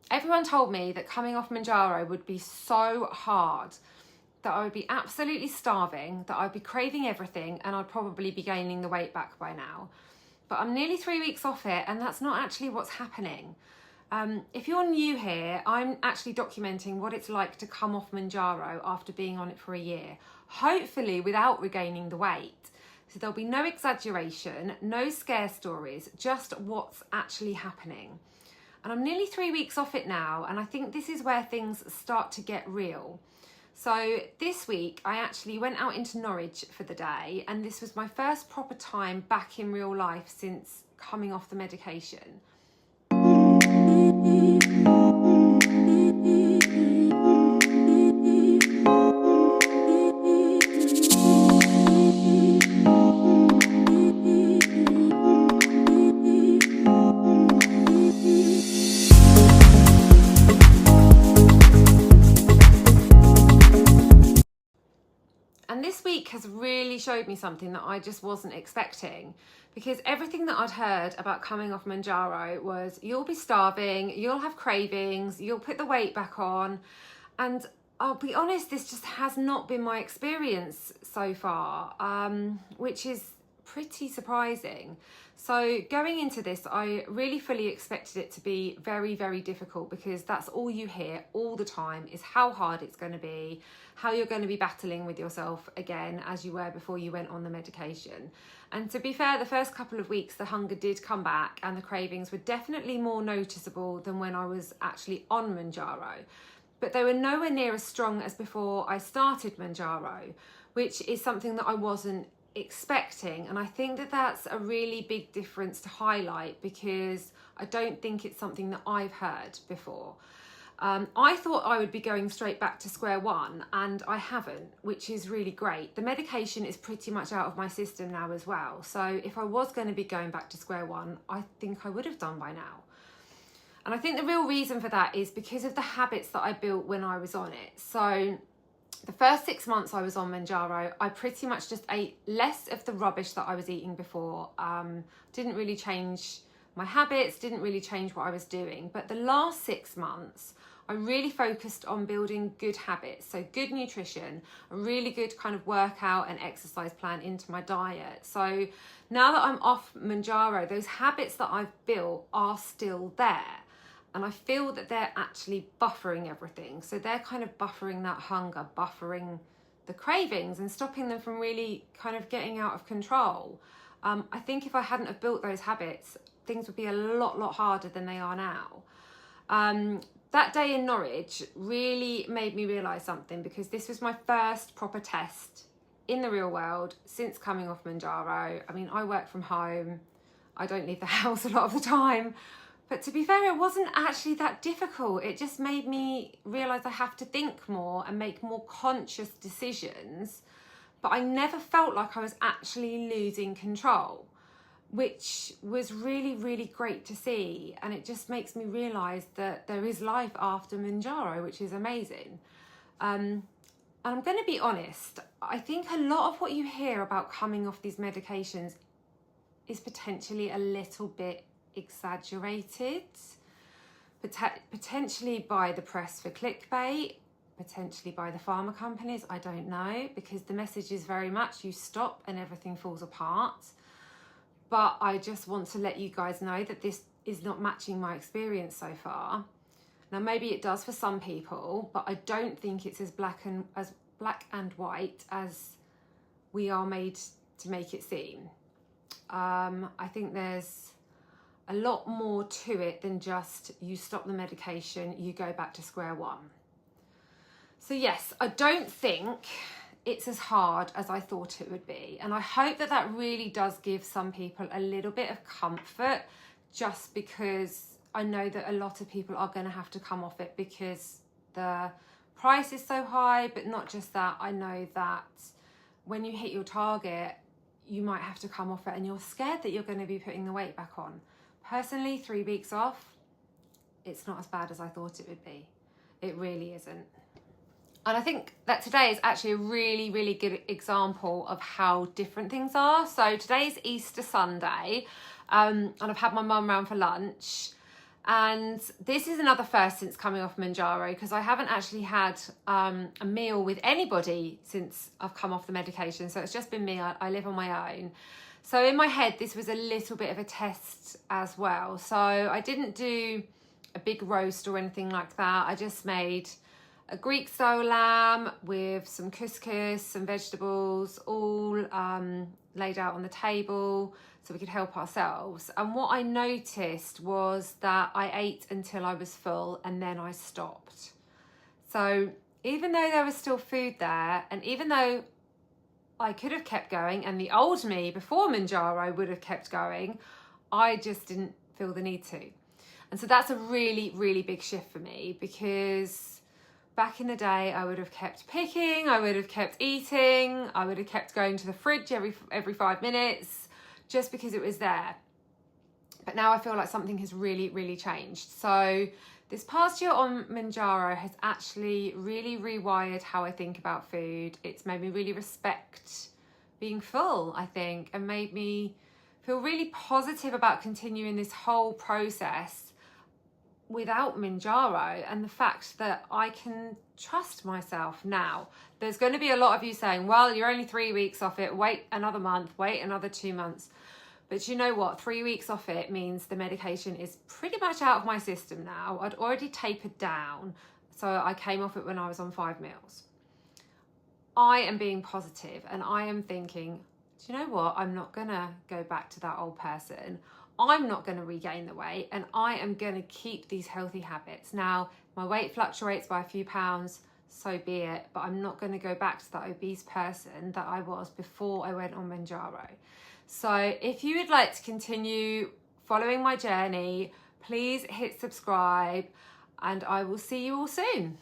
Everyone told me that coming off Mounjaro would be so hard, that I would be absolutely starving, that I'd be craving everything, and I'd probably be gaining the weight back by now. But I'm nearly 3 weeks off it, and that's not actually what's happening. If you're new here, I'm actually documenting what it's like to come off Mounjaro after being on it for a year, hopefully without regaining the weight. So there'll be no exaggeration, no scare stories, just what's actually happening. And I'm nearly 3 weeks off it now, and I think this is where things start to get real. So this week I actually went out into Norwich for the day, and this was my first proper time back in real life since coming off the medication. And this week has really showed me something that I just wasn't expecting, because everything that I'd heard about coming off Mounjaro was you'll be starving, you'll have cravings, you'll put the weight back on. And I'll be honest, this just has not been my experience so far, which is pretty surprising. So going into this, I really fully expected it to be very, very difficult, because that's all you hear all the time is how hard it's going to be, how you're going to be battling with yourself again as you were before you went on the medication. And to be fair, the first couple of weeks, the hunger did come back and the cravings were definitely more noticeable than when I was actually on Mounjaro. But they were nowhere near as strong as before I started Mounjaro, which is something that I wasn't expecting. And I think that that's a really big difference to highlight, because I don't think it's something that I've heard before. I thought I would be going straight back to square one, and I haven't, which is really great. The medication is pretty much out of my system now as well. So if I was going to be going back to square one, I think I would have done by now. And I think the real reason for that is because of the habits that I built when I was on it. So the first 6 months I was on Mounjaro, I pretty much just ate less of the rubbish that I was eating before. Didn't really change my habits, didn't really change what I was doing. But the last 6 months, I really focused on building good habits. So good nutrition, a really good kind of workout and exercise plan into my diet. So now that I'm off Mounjaro, those habits that I've built are still there. And I feel that they're actually buffering everything. So they're kind of buffering that hunger, buffering the cravings and stopping them from really kind of getting out of control. I think if I hadn't have built those habits, things would be a lot harder than they are now. That day in Norwich really made me realise something, because this was my first proper test in the real world since coming off Mounjaro. I mean, I work from home. I don't leave the house a lot of the time. But to be fair, it wasn't actually that difficult. It just made me realise I have to think more and make more conscious decisions. But I never felt like I was actually losing control, which was really great to see. And it just makes me realise that there is life after Mounjaro, which is amazing. And I'm going to be honest, I think a lot of what you hear about coming off these medications is potentially a little bit exaggerated, potentially by the press for clickbait, potentially by the pharma companies, I don't know, because the message is very much you stop and everything falls apart. But I just want to let you guys know that this is not matching my experience so far. Now maybe it does for some people, but I don't think it's as black and white as we are made to make it seem. I think there's a lot more to it than just you stop the medication, you go back to square one. So yes, I don't think it's as hard as I thought it would be. And I hope that that really does give some people a little bit of comfort, just because I know that a lot of people are going to have to come off it because the price is so high. But not just that, I know that when you hit your target, you might have to come off it and you're scared that you're going to be putting the weight back on. Personally, 3 weeks off, it's not as bad as I thought it would be. It really isn't. And I think that today is actually a really good example of how different things are. So today's Easter Sunday, and I've had my mum round for lunch. And this is another first since coming off Mounjaro, because I haven't actually had a meal with anybody since I've come off the medication. So it's just been me. I live on my own. So in my head, this was a little bit of a test as well. So I didn't do a big roast or anything like that. I just made a Greek style lamb with some couscous, some vegetables, all laid out on the table so we could help ourselves. And what I noticed was that I ate until I was full and then I stopped. So even though there was still food there, and even though I could have kept going, and the old me before Mounjaro would have kept going, I just didn't feel the need to. And so that's a really, really big shift for me, because back in the day, I would have kept picking, I would have kept eating, I would have kept going to the fridge every 5 minutes, just because it was there. But now I feel like something has really, really changed. So this past year on Mounjaro has actually really rewired how I think about food. It's made me really respect being full, I think, and made me feel really positive about continuing this whole process without Mounjaro, and the fact that I can trust myself now. There's going to be a lot of you saying, well, you're only 3 weeks off it, wait another month, wait another 2 months. But you know what? 3 weeks off it means the medication is pretty much out of my system now. I'd already tapered down, so I came off it when I was on 5 meals. I am being positive, and I am thinking, do you know what? I'm not going to go back to that old person. I'm not going to regain the weight, and I am going to keep these healthy habits. Now, my weight fluctuates by a few pounds, so be it, but I'm not going to go back to that obese person that I was before I went on Mounjaro. So if you would like to continue following my journey, please hit subscribe, and I will see you all soon.